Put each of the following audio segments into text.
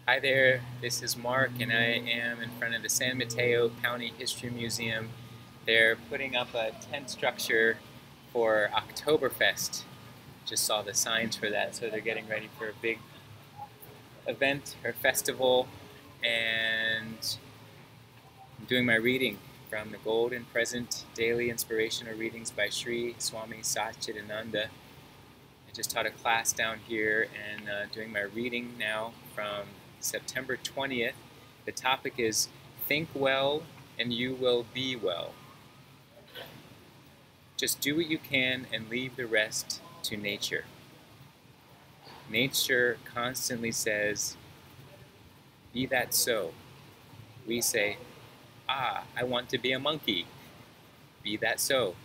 Hi there, this is Mark, and I am in front of the San Mateo County History Museum. They're putting up a tent structure for Oktoberfest. Just saw the signs for that, so they're getting ready for a big event or festival, and I'm doing my reading from the Golden Present Daily Inspirational Readings by Sri Swami Satchidananda. I just taught a class down here and doing my reading now from September 20th. The topic is Think Well and You Will Be Well. Just do what you can and leave the rest to nature. Nature constantly says, be that so. We say, I want to be a monkey. Be that so.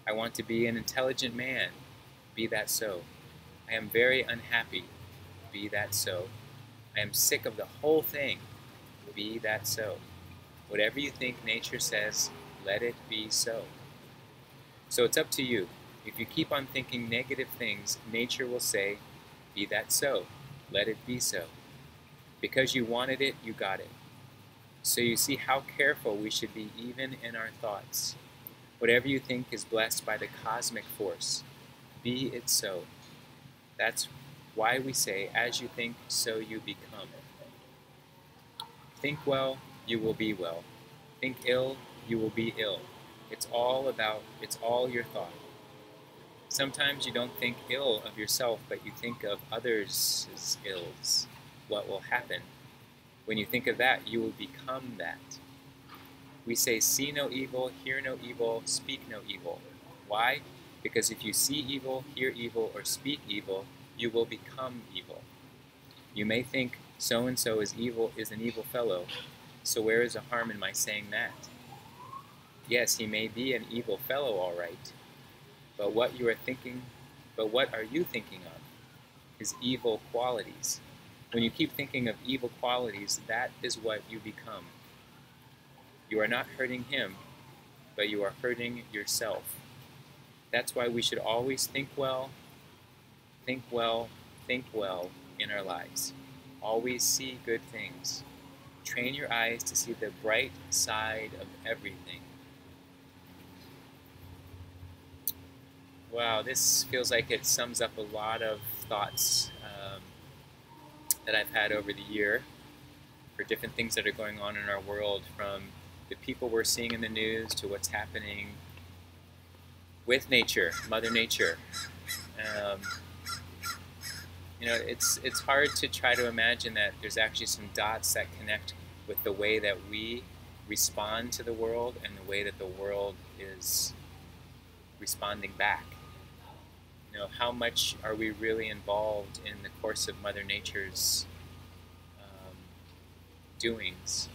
I want to be an intelligent man. Be that so. I am very unhappy. Be that so. I am sick of the whole thing. Be that so. Whatever you think nature says, let it be so. So it's up to you. If you keep on thinking negative things, nature will say, be that so. Let it be so. Because you wanted it, you got it. So you see how careful we should be even in our thoughts. Whatever you think is blessed by the cosmic force, be it so. That's why we say, as you think, so you become. Think well, you will be well. Think ill, you will be ill. It's all your thought. Sometimes you don't think ill of yourself, but you think of others' ills. What will happen? When you think of that, you will become that. We say, see no evil, hear no evil, speak no evil. Why? Because if you see evil, hear evil, or speak evil, you will become evil. You may think so-and-so is an evil fellow, so where is the harm in my saying that? Yes, he may be an evil fellow, all right, but what are you thinking of? His evil qualities. When you keep thinking of evil qualities, that is what you become. You are not hurting him, but you are hurting yourself. That's why we should always think well, think well, think well in our lives. Always see good things. Train your eyes to see the bright side of everything. Wow, this feels like it sums up a lot of thoughts that I've had over the year for different things that are going on in our world, from the people we're seeing in the news to what's happening with nature, Mother Nature. It's hard to try to imagine that there's actually some dots that connect with the way that we respond to the world and the way that the world is responding back. How much are we really involved in the course of Mother Nature's doings?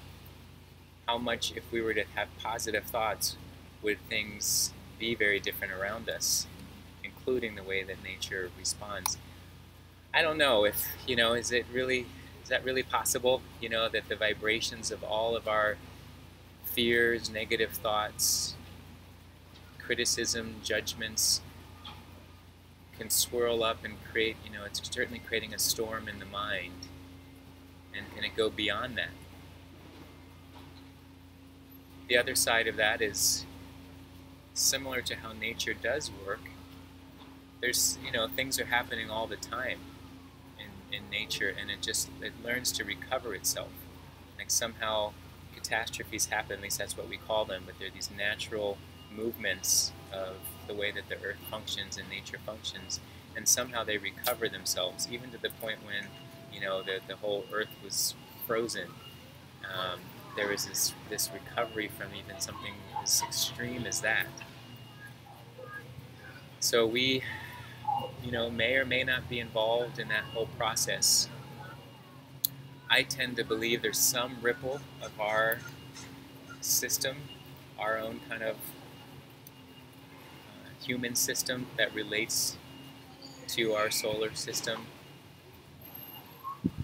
How much, if we were to have positive thoughts, would things be very different around us, including the way that nature responds? I don't know if, is that really possible? That the vibrations of all of our fears, negative thoughts, criticism, judgments can swirl up and create, it's certainly creating a storm in the mind. And can it go beyond that? The other side of that is similar to how nature does work. There's, things are happening all the time in nature, and it learns to recover itself. Like somehow catastrophes happen, at least that's what we call them, but they're these natural movements of the way that the earth functions and nature functions, and somehow they recover themselves, even to the point when, the whole earth was frozen. There was this recovery from even something as extreme as that. So we, may or may not be involved in that whole process. I tend to believe there's some ripple of our system, our own kind of human system that relates to our solar system.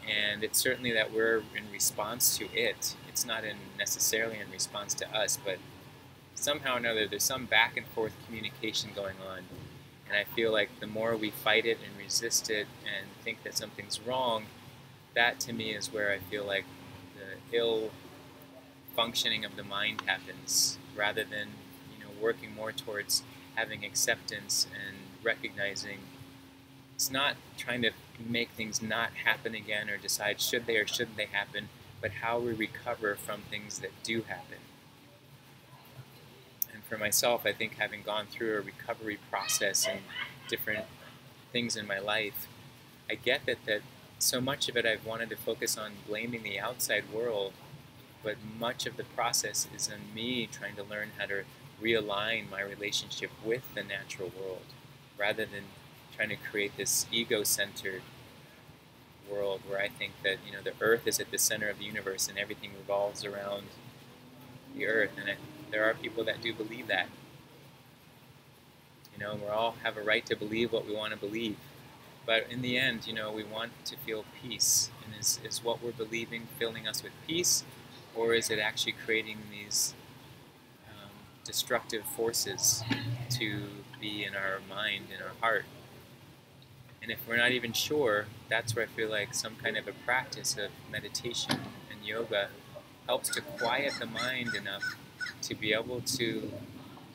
And it's certainly that we're in response to it. It's not necessarily in response to us, but somehow or another there's some back and forth communication going on. And I feel like the more we fight it and resist it and think that something's wrong, that to me is where I feel like the ill functioning of the mind happens, rather than working more towards having acceptance and recognizing. It's not trying to make things not happen again or decide should they or shouldn't they happen, but how we recover from things that do happen. And for myself, I think having gone through a recovery process and different things in my life, I get that so much of it I've wanted to focus on blaming the outside world, but much of the process is in me trying to learn how to realign my relationship with the natural world, rather than trying to create this ego-centered world where I think that the Earth is at the center of the universe and everything revolves around the Earth. And there are people that do believe that. We all have a right to believe what we want to believe. But in the end, we want to feel peace. And is what we're believing filling us with peace, or is it actually creating these destructive forces to be in our mind, in our heart? And if we're not even sure, that's where I feel like some kind of a practice of meditation and yoga helps to quiet the mind enough to be able to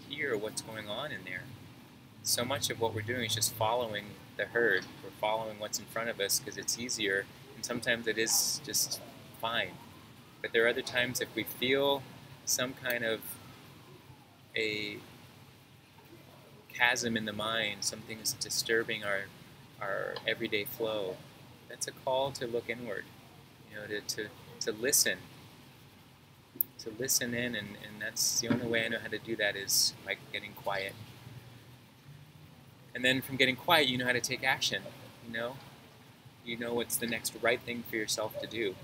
hear what's going on in there. So much of what we're doing is just following the herd. We're following what's in front of us because it's easier, and sometimes it is just fine. But there are other times if we feel some kind of a chasm in the mind, something is disturbing our everyday flow, that's a call to look inward, to listen. To listen in, and that's the only way I know how to do that is by getting quiet. And then from getting quiet, you know how to take action. You know what's the next right thing for yourself to do.